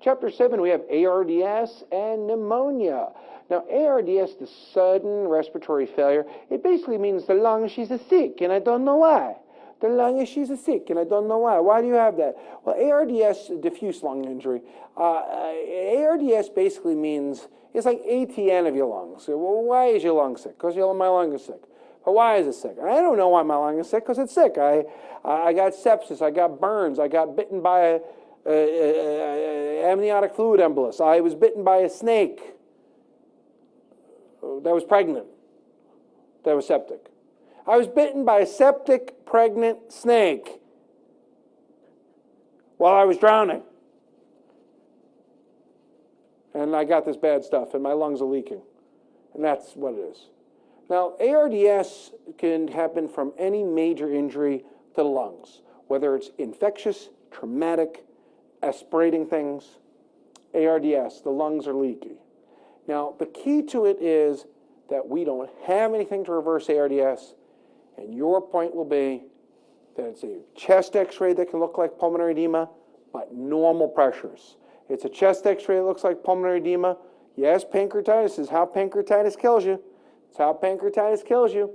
Chapter 7, we have ARDS and pneumonia. Now, ARDS, the sudden respiratory failure, it basically means the lung, she's sick, and I don't know why. The lung, she's sick, and I don't know why. Why do you have that? Well, ARDS, diffuse lung injury, ARDS basically means it's like ATN of your lungs. So, well, why is your lung sick? Because my lung is sick. But why is it sick? I don't know why my lung is sick, because it's sick. I got sepsis, I got burns, I got bitten by amniotic fluid embolus. I was bitten by a snake that was pregnant, that was septic. I was bitten by a septic, pregnant snake while I was drowning. And I got this bad stuff, and my lungs are leaking. And that's what it is. Now, ARDS can happen from any major injury to the lungs, whether it's infectious, traumatic, aspirating things. ARDS, the lungs are leaky. Now, the key to it is that we don't have anything to reverse ARDS, and your point will be that it's a chest x-ray that can look like pulmonary edema, but normal pressures. It's a chest x-ray that looks like pulmonary edema. Yes, pancreatitis is how pancreatitis kills you. It's how pancreatitis kills you.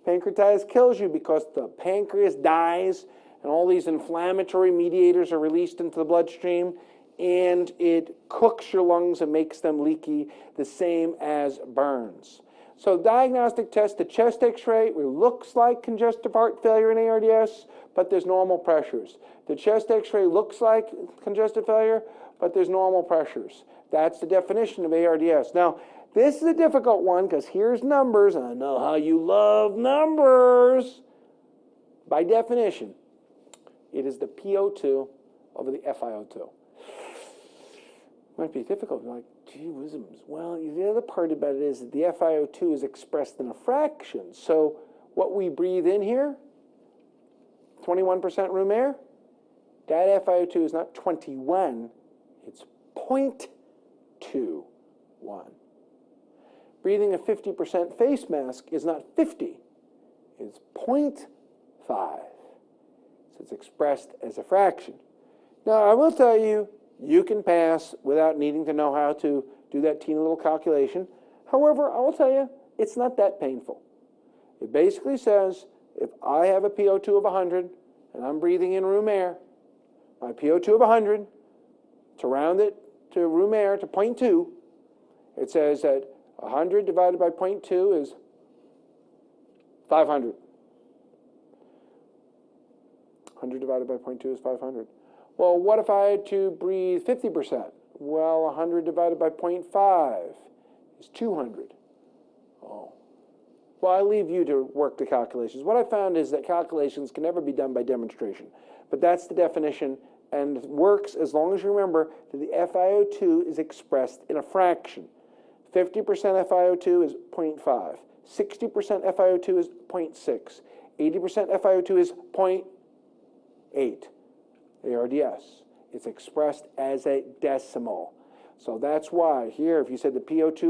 Pancreatitis kills you because the pancreas dies and all these inflammatory mediators are released into the bloodstream, and it cooks your lungs and makes them leaky, the same as burns. So diagnostic test, the chest x-ray, it looks like congestive heart failure in ARDS, but there's normal pressures. The chest x-ray looks like congestive failure, but there's normal pressures. That's the definition of ARDS. Now, this is a difficult one because here's numbers. I know how you love numbers. By definition, it is the PO2 over the FiO2. Might be difficult. You're like, gee whizzums. Well, the other part about it is that the FiO2 is expressed in a fraction. So what we breathe in here, 21% room air, that FiO2 is not 21, it's 0.21. Breathing a 50% face mask is not 50, it's 0.5. So it's expressed as a fraction. Now, I will tell you, you can pass without needing to know how to do that teeny little calculation. However, I will tell you, it's not that painful. It basically says, if I have a PO2 of 100 and I'm breathing in room air, my PO2 of 100, to round it to room air to 0.2, it says that 100 divided by 0.2 is 500. 100 divided by 0.2 is 500. Well, what if I had to breathe 50%? Well, 100 divided by 0.5 is 200. Oh. Well, I leave you to work the calculations. What I found is that calculations can never be done by demonstration. But that's the definition, and it works as long as you remember that the FiO2 is expressed in a fraction. 50% FiO2 is 0.5. 60% FiO2 is 0.6. 80% FiO2 is 0.8. ARDS. It's expressed as a decimal. So that's why here, if you said the PO2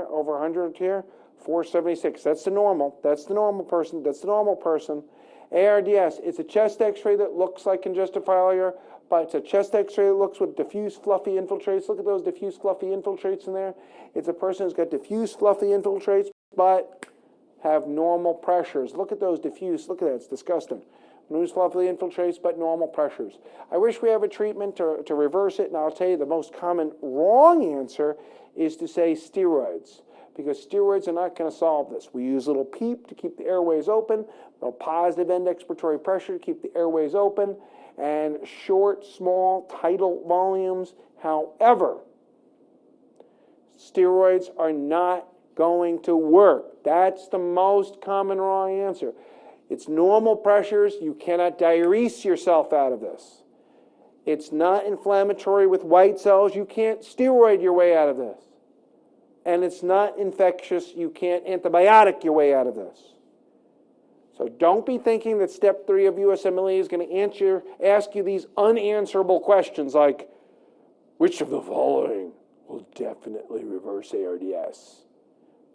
over 100 here, 476. That's the normal. That's the normal person. That's the normal person. ARDS, it's a chest x-ray that looks like congestive failure, but it's a chest x-ray that looks with diffuse fluffy infiltrates. Look at those diffuse fluffy infiltrates in there. It's a person who's got diffuse fluffy infiltrates, but have normal pressures. Look at those diffuse. Look at that. It's disgusting. Diffuse fluffy infiltrates, but normal pressures. I wish we have a treatment to reverse it, and I'll tell you the most common wrong answer is to say steroids, because steroids are not going to solve this. We use a little PEEP to keep the airways open, a little positive end expiratory pressure to keep the airways open, and short, small, tidal volumes. However, steroids are not going to work. That's the most common wrong answer. It's normal pressures. You cannot diurese yourself out of this. It's not inflammatory with white cells. You can't steroid your way out of this. And it's not infectious. You can't antibiotic your way out of this. So don't be thinking that step 3 of USMLE is going to ask you these unanswerable questions like, which of the following will definitely reverse ARDS?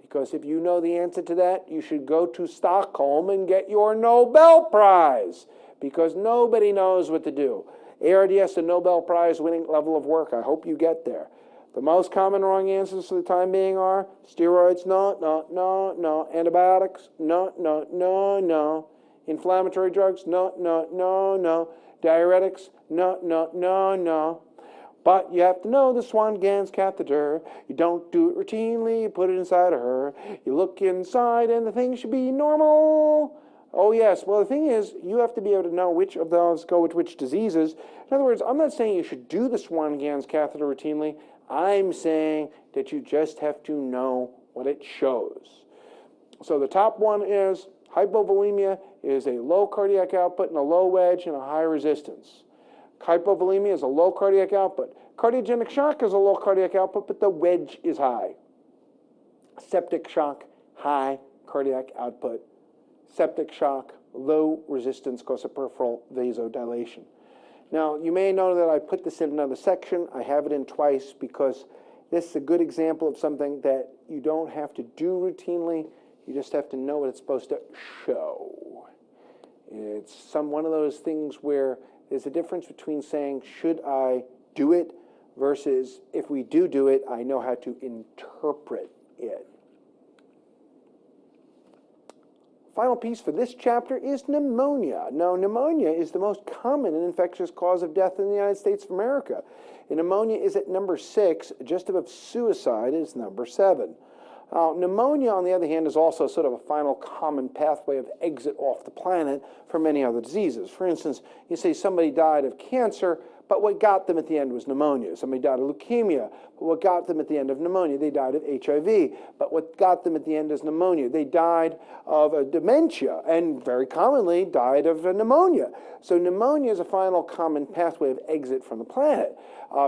Because if you know the answer to that, you should go to Stockholm and get your Nobel Prize, because nobody knows what to do. ARDS, a Nobel Prize winning level of work. I hope you get there. The most common wrong answers for the time being are steroids, no, no, no, no. Antibiotics, no, no, no, no. Inflammatory drugs, no, no, no, no. Diuretics, no, no, no, no. But you have to know the Swan-Ganz catheter. You don't do it routinely, you put it inside of her. You look inside and the thing should be normal. Oh yes, well the thing is, you have to be able to know which of those go with which diseases. In other words, I'm not saying you should do the Swan-Ganz catheter routinely. I'm saying that you just have to know what it shows. So the top one is hypovolemia is a low cardiac output and a low wedge and a high resistance. Hypovolemia is a low cardiac output. Cardiogenic shock is a low cardiac output, but the wedge is high. Septic shock, high cardiac output. Septic shock, low resistance cause of peripheral vasodilation. Now, you may know that I put this in another section. I have it in twice because this is a good example of something that you don't have to do routinely. You just have to know what it's supposed to show. It's one of those things where there's a difference between saying, should I do it, versus if we do it, I know how to interpret it. Final piece for this chapter is pneumonia. Now, pneumonia is the most common and infectious cause of death in the United States of America. And pneumonia is at number 6, just above suicide is number 7. Pneumonia, on the other hand, is also sort of a final common pathway of exit off the planet for many other diseases. For instance, you say somebody died of cancer, but what got them at the end was pneumonia. Somebody died of leukemia, but what got them at the end of pneumonia? They died of HIV, but what got them at the end is pneumonia. They died of a dementia, and very commonly died of a pneumonia. So pneumonia is a final common pathway of exit from the planet.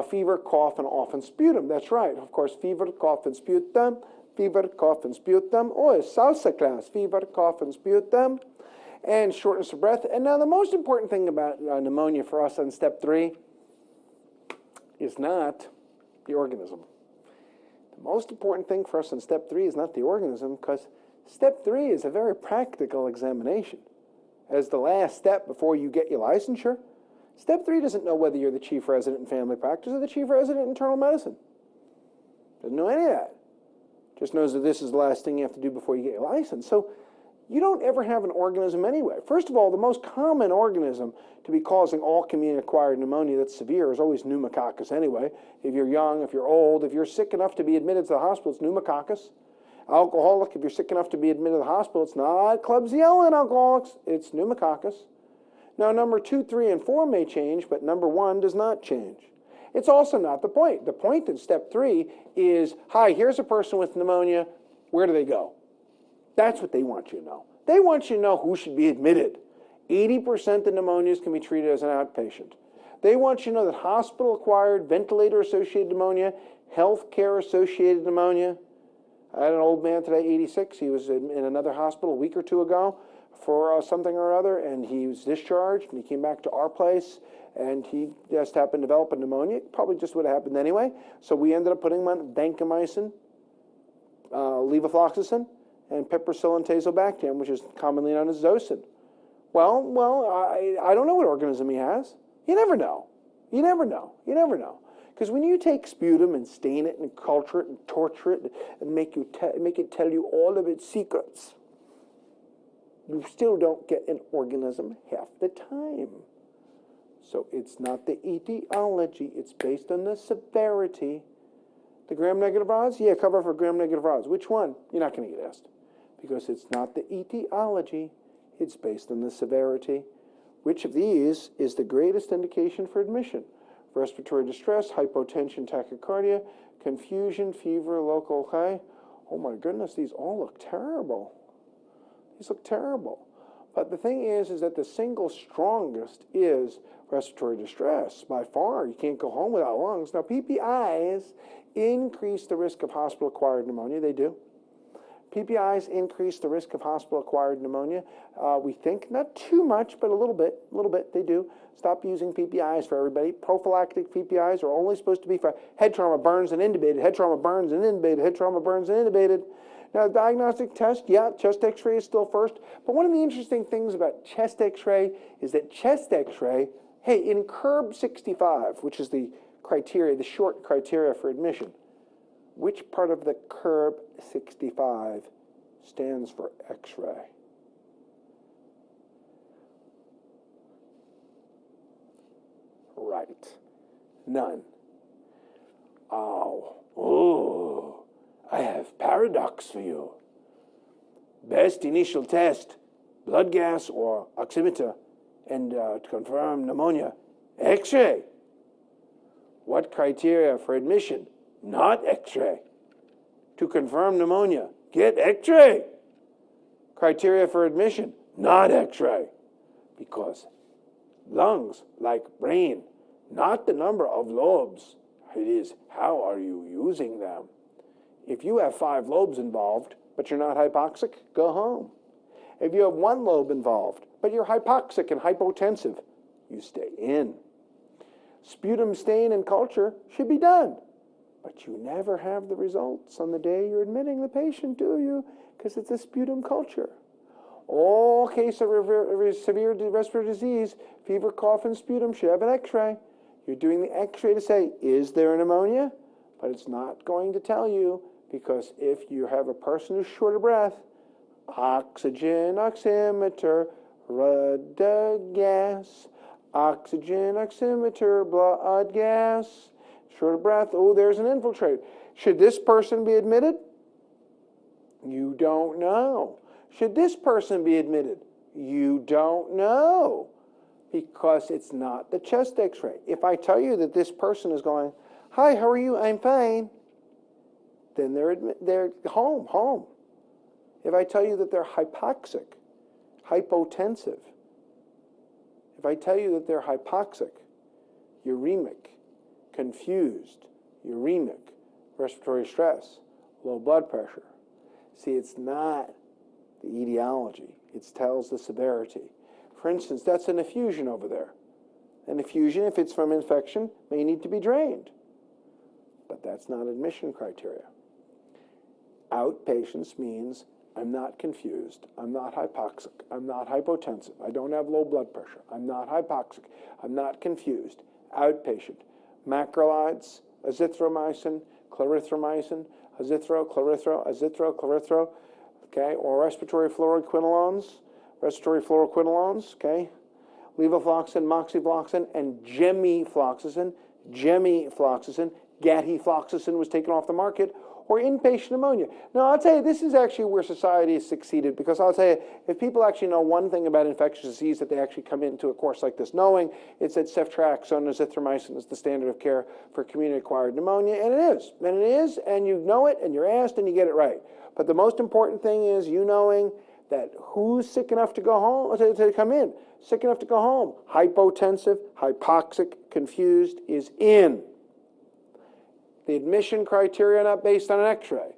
Fever, cough, and often sputum. That's right. Of course, fever, cough, and sputum. Fever, cough, and sputum. Oh, it's salsa class. Fever, cough, and sputum. And shortness of breath. And now the most important thing about pneumonia for us on step 3 is not the organism. The most important thing for us on step 3 is not the organism, because step 3 is a very practical examination. As the last step before you get your licensure, step 3 doesn't know whether you're the chief resident in family practice or the chief resident in internal medicine. Doesn't know any of that. Just knows that this is the last thing you have to do before you get your license. So you don't ever have an organism anyway. First of all, the most common organism to be causing all community-acquired pneumonia that's severe is always pneumococcus anyway. If you're young, if you're old, if you're sick enough to be admitted to the hospital, it's pneumococcus. Alcoholic, if you're sick enough to be admitted to the hospital, it's not Klebsiella in alcoholics, it's pneumococcus. Now, number 2, 3, and 4 may change, but number 1 does not change. It's also not the point. The point in step 3 is, hi, here's a person with pneumonia. Where do they go? That's what they want you to know. They want you to know who should be admitted. 80% of pneumonias can be treated as an outpatient. They want you to know that hospital-acquired, ventilator-associated pneumonia, healthcare-associated pneumonia. I had an old man today, 86. He was in another hospital a week or two ago for something or other, and he was discharged, and he came back to our place, and he just happened to develop a pneumonia. It probably just would have happened anyway. So we ended up putting him on vancomycin, levofloxacin, and piperacillin tazobactam, which is commonly known as Zosyn. Well, I don't know what organism he has. You never know. You never know. You never know. Because when you take sputum and stain it and culture it and torture it and make it tell you all of its secrets, you still don't get an organism half the time. So it's not the etiology. It's based on the severity. The gram-negative odds? Yeah, cover for gram-negative odds. Which one? You're not going to get asked. Because it's not the etiology. It's based on the severity. Which of these is the greatest indication for admission? Respiratory distress, hypotension, tachycardia, confusion, fever, local high. Oh my goodness, these all look terrible. These look terrible. But the thing is that the single strongest is respiratory distress. By far, you can't go home without lungs. Now, PPIs increase the risk of hospital-acquired pneumonia. They do. PPIs increase the risk of hospital-acquired pneumonia. We think not too much, but a little bit they do. Stop using PPIs for everybody. Prophylactic PPIs are only supposed to be for head trauma, burns, and intubated. Head trauma, burns, and intubated. Head trauma, burns, and intubated. Now, diagnostic test, yeah, chest x-ray is still first. But one of the interesting things about chest x-ray is that chest x-ray Hey, in CURB 65, which is the criteria, the short criteria for admission, which part of the CURB 65 stands for X-ray? Right. None. Oh, I have paradox for you. Best initial test, blood gas or oximeter, and to confirm pneumonia, X-ray. What criteria for admission? Not X-ray. To confirm pneumonia, get X-ray. Criteria for admission, not X-ray. Because lungs, like brain, not the number of lobes. It is, how are you using them? If you have 5 lobes involved, but you're not hypoxic, go home. If you have 1 lobe involved, but you're hypoxic and hypotensive, you stay in. Sputum stain and culture should be done, but you never have the results on the day you're admitting the patient, do you? Because it's a sputum culture. All cases of severe respiratory disease, fever, cough, and sputum should have an X-ray. You're doing the X-ray to say, is there pneumonia? But it's not going to tell you, because if you have a person who's short of breath, oxygen oximeter, blood gas, oxygen oximeter, blood gas, short of breath, oh, there's an infiltrate. Should this person be admitted? You don't know. Should this person be admitted? You don't know, because it's not the chest X-ray. If I tell you that this person is going, hi, how are you? I'm fine. Then they're home. If I tell you that they're hypoxic, hypotensive, if I tell you that they're hypoxic, uremic, confused, uremic, respiratory stress, low blood pressure. See, it's not the etiology. It tells the severity. For instance, that's an effusion over there. An effusion, if it's from infection, may need to be drained. But that's not admission criteria. Outpatients means I'm not confused, I'm not hypoxic, I'm not hypotensive, I don't have low blood pressure, I'm not hypoxic, I'm not confused. Outpatient. Macrolides, azithromycin, clarithromycin, azithro, okay, or respiratory fluoroquinolones, okay, levofloxacin, moxifloxacin, and gemifloxacin, gatifloxacin was taken off the market, or inpatient pneumonia. Now, I'll tell you, this is actually where society has succeeded, because I'll tell you, if people actually know one thing about infectious disease that they actually come into a course like this knowing, it's that ceftriaxone and azithromycin is the standard of care for community-acquired pneumonia, and it is, and you know it, and you're asked, and you get it right. But the most important thing is you knowing that who's sick enough to go home, to come in, sick enough to go home, hypotensive, hypoxic, confused, is in. The admission criteria not based on an X-ray.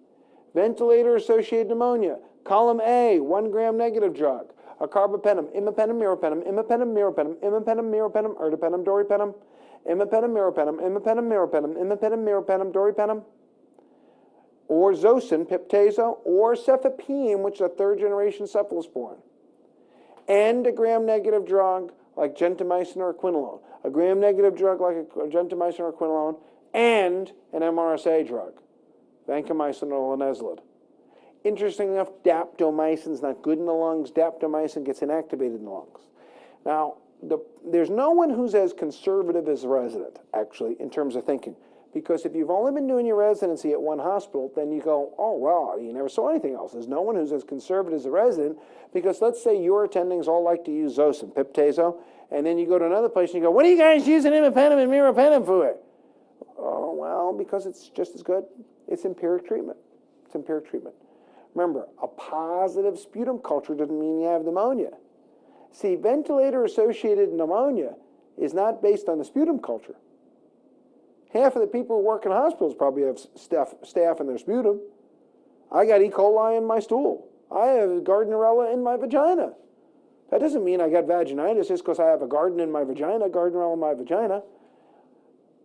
Ventilator-associated pneumonia. Column A, 1 gram negative drug. A carbapenem, imipenem, meropenem, ertapenem, doripenem, imipenem, meropenem, doripenem. Or Zosyn, piptazo, or cefepime, which is a 3rd-generation cephalosporin. And a gram-negative drug like gentamicin or quinolone. A gram-negative drug like gentamicin or quinolone, and an MRSA drug, vancomycin or linezolid. Interesting enough, daptomycin is not good in the lungs. Daptomycin gets inactivated in the lungs. Now, there's no one who's as conservative as a resident, actually, in terms of thinking. Because if you've only been doing your residency at one hospital, then you go, oh, well, you never saw anything else. There's no one who's as conservative as a resident, because let's say your attendings all like to use Zosyn, piptazo, and then you go to another place and you go, what are you guys using imipenem and meropenem for? Oh, well, because it's just as good. It's empiric treatment. Remember, a positive sputum culture doesn't mean you have pneumonia. See, ventilator-associated pneumonia is not based on the sputum culture. Half of the people who work in hospitals probably have staph in their sputum. I got E. coli in my stool. I have Gardnerella in my vagina. That doesn't mean I got vaginitis just because I have a garden in my vagina, Gardnerella in my vagina.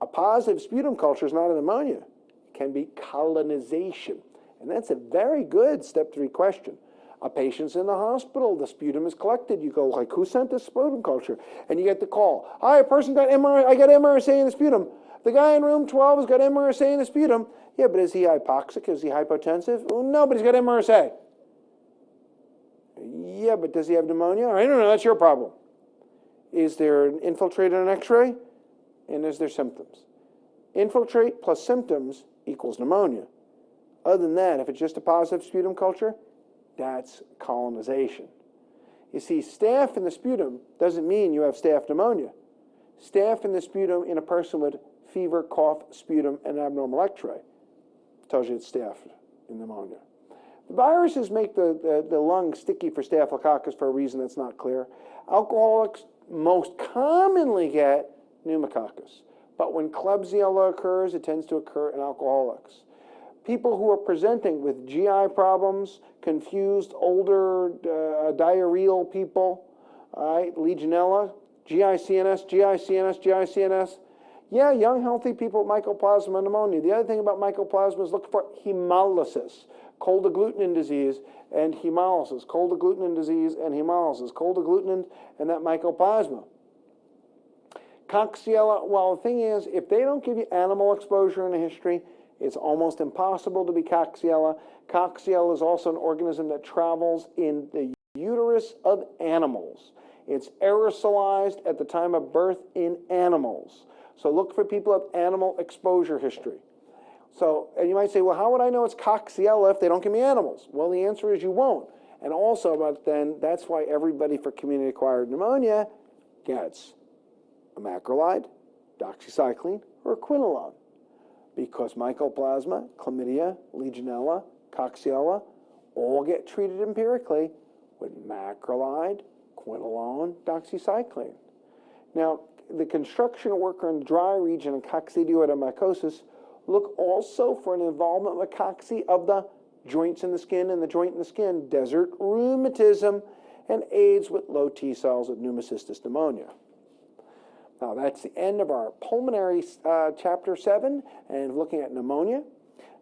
A positive sputum culture is not a pneumonia. It can be colonization. And that's a very good step 3 question. A patient's in the hospital, the sputum is collected. You go like, who sent this sputum culture? And you get the call. Hi, a person got I got MRSA in the sputum. The guy in room 12 has got MRSA in the sputum. Yeah, but is he hypoxic? Is he hypotensive? Well, no, but he's got MRSA. Yeah, but does he have pneumonia? I don't know, that's your problem. Is there an infiltrate on an x-ray? And is there symptoms? Infiltrate plus symptoms equals pneumonia. Other than that, if it's just a positive sputum culture, that's colonization. You see, staph in the sputum doesn't mean you have staph pneumonia. Staph in the sputum in a person with fever, cough, sputum, and abnormal x-ray tells you it's staph in pneumonia. The viruses make the lung sticky for staphylococcus for a reason that's not clear. Alcoholics most commonly get pneumococcus, but when Klebsiella occurs, it tends to occur in alcoholics. People who are presenting with GI problems, confused, older, diarrheal people, all right, Legionella, GI CNS, GI CNS, GI CNS. Yeah, young, healthy people with mycoplasma pneumonia. The other thing about mycoplasma is look for hemolysis, cold agglutinin disease and hemolysis, cold agglutinin disease and hemolysis, cold agglutinin and that mycoplasma. Coxiella, well, the thing is, if they don't give you animal exposure in a history, it's almost impossible to be Coxiella. Coxiella is also an organism that travels in the uterus of animals. It's aerosolized at the time of birth in animals. So look for people who have animal exposure history. So, and you might say, well, how would I know it's Coxiella if they don't give me animals? Well, the answer is you won't. And also, but then that's why everybody for community-acquired pneumonia gets a macrolide, doxycycline, or a quinolone. Because mycoplasma, chlamydia, legionella, coxiella all get treated empirically with macrolide, quinolone, doxycycline. Now, the construction worker in the dry region of coccidioidomycosis look also for an involvement with cocci of the joints in the skin and the joint in the skin, desert rheumatism, and AIDS with low T cells with pneumocystis pneumonia. Now, that's the end of our pulmonary chapter 7 and looking at pneumonia.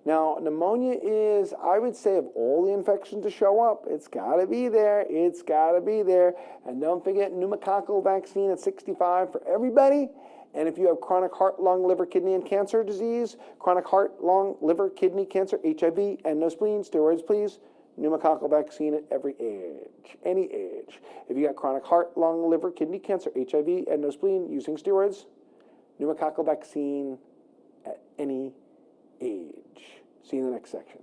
Now, pneumonia is, I would say, of all the infections to show up, it's got to be there. It's got to be there. And don't forget pneumococcal vaccine at 65 for everybody. And if you have chronic heart, lung, liver, kidney, and cancer disease, chronic heart, lung, liver, kidney, cancer, HIV, and no spleen, steroids, please. Pneumococcal vaccine at every age, any age. If you got chronic heart, lung, liver, kidney, cancer, HIV, and no spleen, using steroids, pneumococcal vaccine at any age. See you in the next section.